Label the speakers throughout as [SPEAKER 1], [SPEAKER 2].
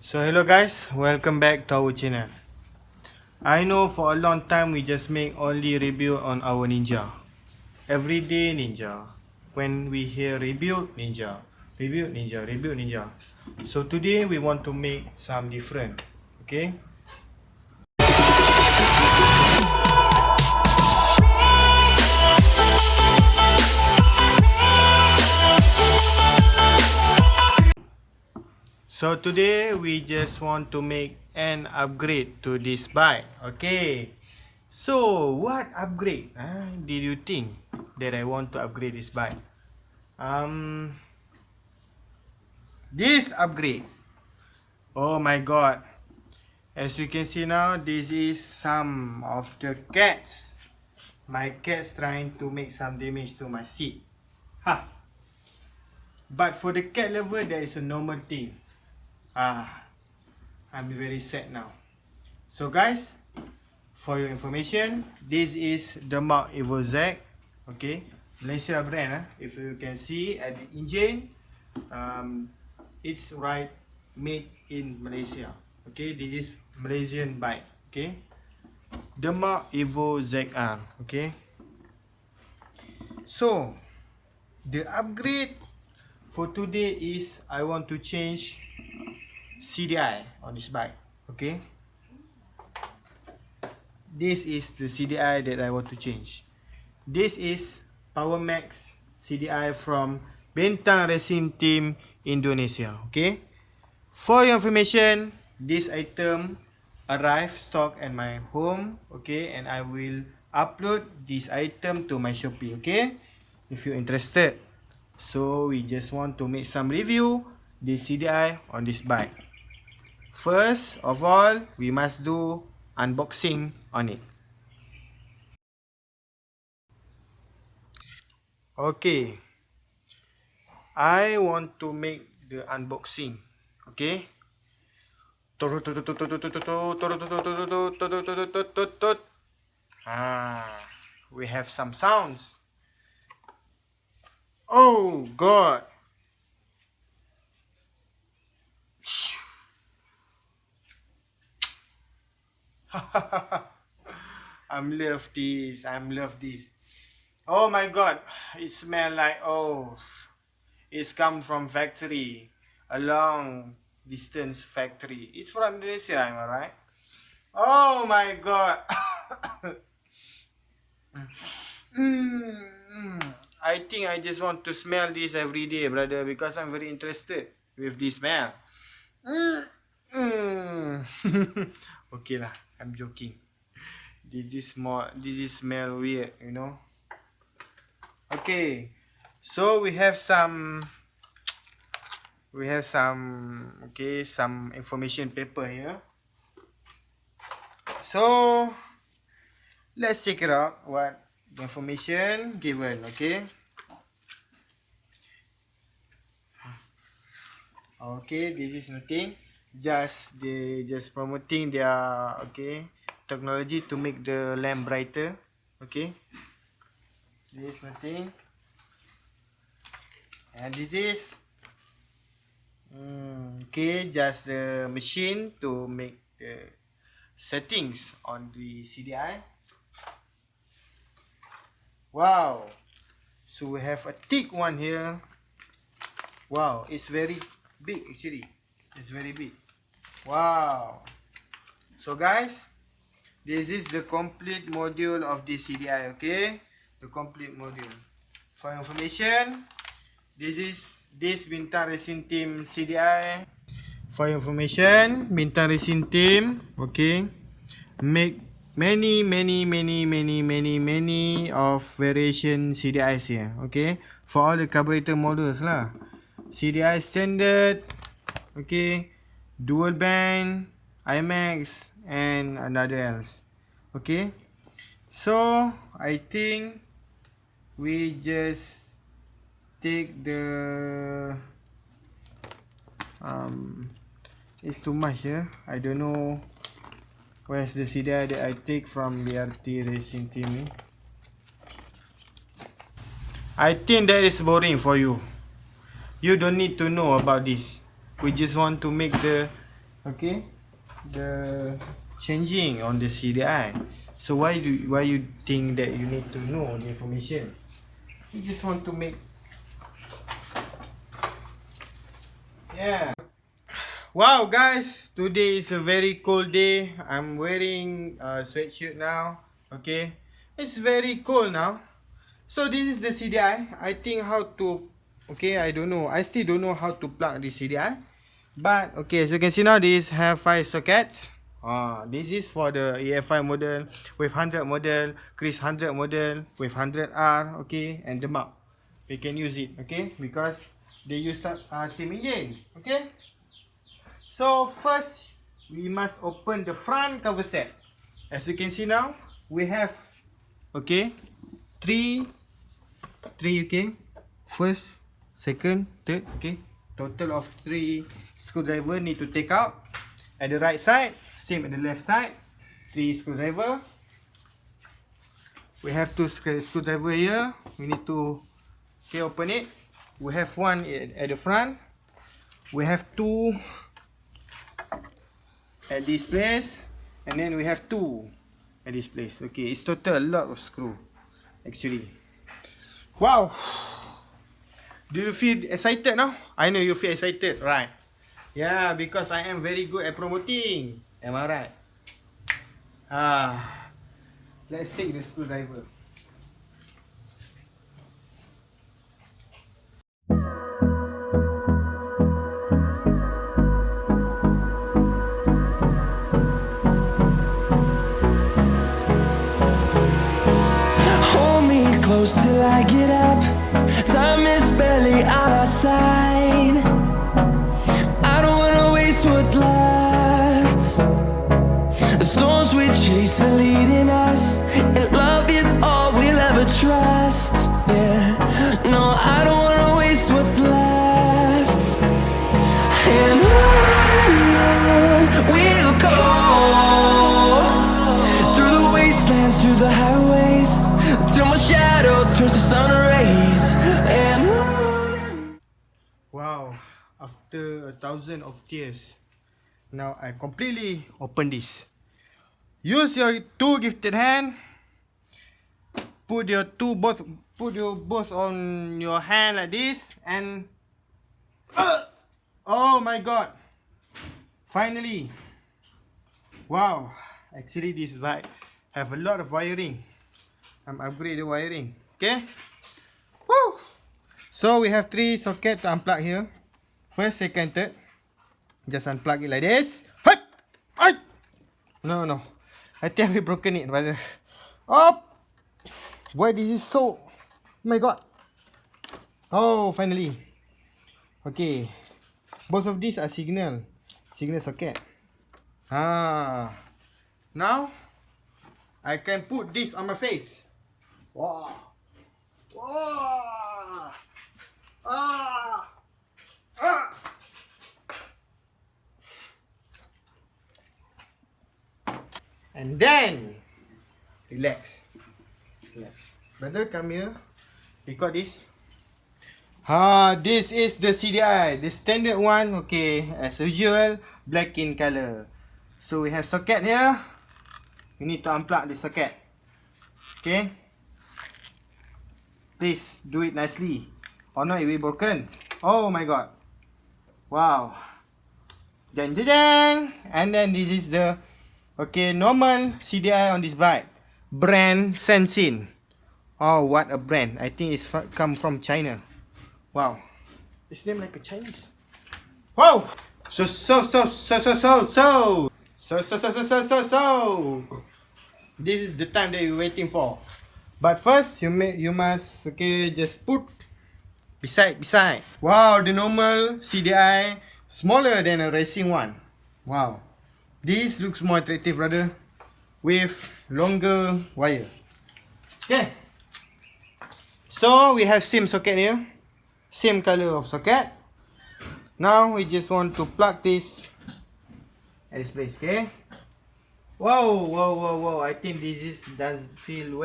[SPEAKER 1] So hello guys, welcome back to our channel. I know for a long time we just make only review on our Ninja. Everyday Ninja. When we hear review Ninja, review Ninja, review Ninja. So today we want to make some different. Okay? So today we just want to make an upgrade to this bike. Okay. So what upgrade did you think that I want to upgrade this bike? This upgrade. Oh my god. As you can see now, this is some of the cats. My cat's trying to make some damage to my seat. Ha. But for the cat lover, that is a normal thing. I'm very sad now. So guys, for your information, this is Demak EVO ZR. Okay, Malaysia brand. If you can see at the engine, it's right made in Malaysia. Okay, this is Malaysian bike. Okay, Demak EVO ZR. Okay, so the upgrade for today is I want to change CDI on this bike. Okay, this is the CDI that I want to change. This is Power Max CDI from Bintang Racing Team Indonesia. Okay, for your information, this item arrived stock at my home. Okay, and I will upload this item to my Shopee. Okay, if you're interested. So we just want to make some review this CDI on this bike. First of all, we must do unboxing on it. Okay, I want to make the unboxing. Okay. We have some sounds. Oh God. I'm love this. Oh my God, it smells like, oh, it's come from factory, a long distance factory. It's from Indonesia, am I right? Oh my God. I think I just want to smell this every day, brother, because I'm very interested with this smell. Okay lah, I'm joking. This is smell weird, you know. Okay, so we have some some information paper here. So let's check it out what the information given. Okay, this is nothing, just they just promoting their technology to make the lamp brighter. Okay, this is nothing, and this is just the machine to make the settings on the CDI. Wow, so we have a thick one here. Wow, it's very big actually. It's very big. Wow. So guys, this is the complete module of the CDI. Okay, the complete module. For information, this is Bintang Racing Team CDI. For information, Bintang Racing Team, okay, make many of variation CDIs here. Okay, for all the carburetor models lah. CDI standard, okay, dual band, IMAX, and another else. Okay, so I think we just take the it's too much here. I don't know where's the CDI that I take from BRT Racing Team. I think that is boring for you. You don't need to know about this. We just want to make the okay, the changing on the CDI. So why you think that you need to know the information? You just want to make, yeah. Wow guys, today is a very cold day. I'm wearing a sweatshirt now. Okay, it's very cold now. So this is the CDI. I think how to, okay, I don't know. I still don't know how to plug the CDI. But okay, as you can see now, this have 5 sockets. This is for the EFI model with 100 model, Chris 100 model with 100R, okay, and Demak. We can use it, okay, because they use same engine, okay. So first, we must open the front cover set. As you can see now, we have, okay, three, okay, first, second, third, okay, total of 3 screwdriver need to take out. At the right side, same at the left side, 3 screwdriver. We have 2 screwdriver here. We need to, okay, open it. We have 1 at the front. We have 2 at this place, and then we have 2 at this place. Okay, it's total a lot of screw actually. Wow, do you feel excited now? I know you feel excited, right? Yeah, because I am very good at promoting. Am I right? Let's take the screwdriver.
[SPEAKER 2] Hold me close till I get up. Time is barely on our side. I don't wanna waste what's left. The storms we chase are leading us, and love is all we'll ever trust. Yeah, no, I don't wanna waste what's left. And on we'll go, through the wastelands, through the highways, till my shadow turns to sun rays. And
[SPEAKER 1] Wow, after 1,000 of tears, now I completely open this. Use your 2 gifted hand. Put your both on your hand like this, and oh my god, finally. Wow, actually this bike have a lot of wiring. I'm upgrade the wiring, okay. Woo! So we have 3 socket to unplug here. First, second, third. Just unplug it like this. Hey! Ay! No. I think we broken it, brother. Oh! Why this is so... Oh my god. Oh, finally. Okay. Both of these are signal socket. Now, I can put this on my face. Wow. Wow. And then relax. Brother, come here. Record this. This is the CDI, the standard one. Okay, as usual, black in color. So we have socket here. We need to unplug the socket. Okay. Please do it nicely, or not it will be broken. Oh my god. Wow. Jang. And then this is the, okay, normal CDI on this bike. Brand Sensin. Oh, what a brand. I think it's come from China. Wow. It's named like a Chinese. Wow. So. This is the time that you're waiting for. But first, you must, okay, just put beside. Wow, the normal CDI smaller than a racing one. Wow, this looks more attractive, brother, with longer wire. Okay, so we have same socket here, same color of socket. Now we just want to plug this at this place. Okay. Whoa. I think this does feel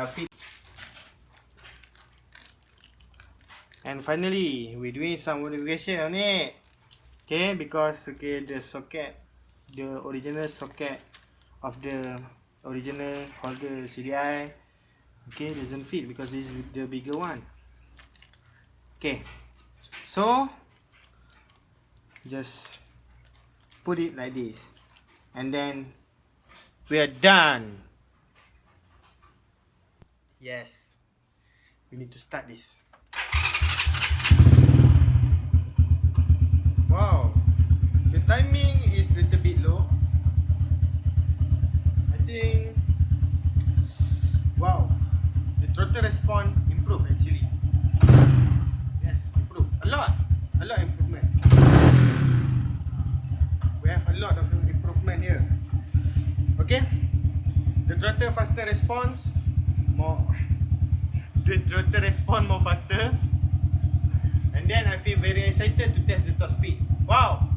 [SPEAKER 1] fit. And finally, we're doing some modification on it. Okay, because okay, the socket the original socket of the original holder CDI, okay, doesn't fit because this is the bigger one. Okay, so just put it like this, and then we are done. Yes, we need to start this. Wow, the timing is a little bit low. I think, wow, the throttle response improved actually. Yes, improved a lot improvement. We have a lot of improvement here. Okay, the throttle faster response, more. The throttle response more faster. And then I feel very excited to test the top speed. Wow!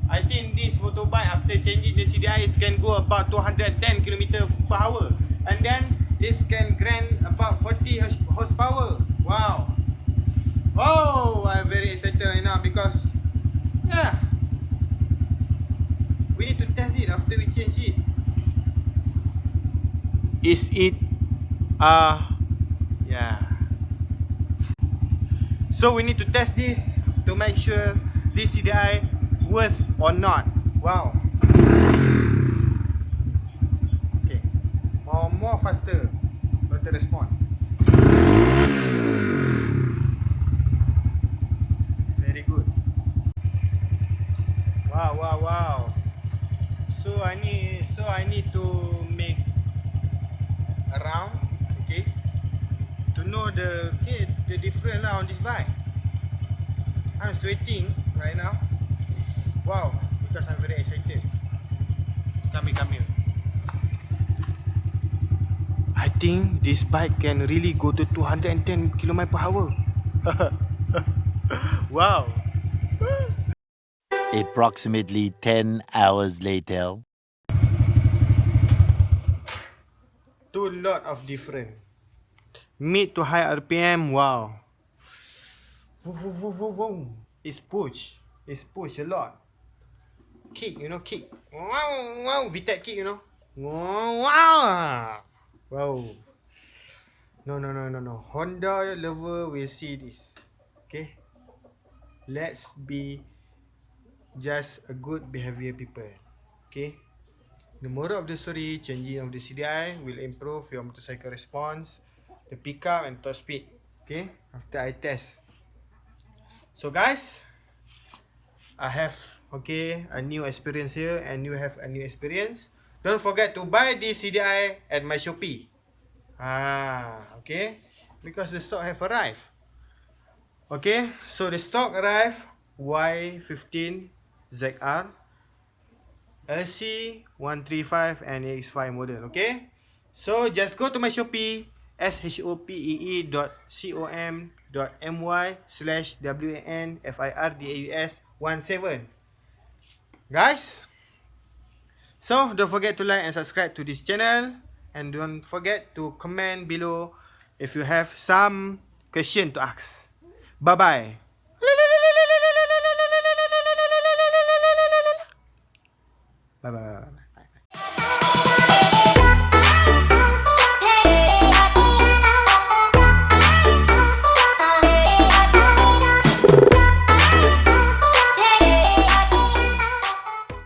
[SPEAKER 1] I think this motorbike after changing the CDI it can go about 210 km/h. And then it can grant about 40 horsepower. Wow! Oh, I'm very excited right now because yeah, we need to test it after we change it. Is it yeah. So we need to test this to make sure this CDI worth or not. Wow. Okay. More faster. Better respond. It's very good. Wow. So I need to make a round, okay, to know the difference on this bike. I'm sweating right now. Wow, because I'm very excited. Come here. I think this bike can really go to 210 km/h. Wow.
[SPEAKER 3] Approximately 10 hours later.
[SPEAKER 1] Two lot of different. Mid to high RPM, wow. Whoa. It's push a lot. Kick. Wow. VTEC kick, Wow. No. Honda lover will see this. Okay. Let's be just a good behavior people. Okay. The moral of the story, changing of the CDI will improve your motorcycle response, the pickup and top speed. Okay. After I test. So guys, I have a new experience here and you have a new experience. Don't forget to buy this CDI at my Shopee. Okay, because the stock have arrived. Okay, so the stock arrived Y15 ZR, LC135 and AX5 model. Okay, so just go to my Shopee, shopee.com.my/WANFIRDAUS17. Guys, so don't forget to like and subscribe to this channel, and don't forget to comment below if you have some question to ask. Bye bye. Bye.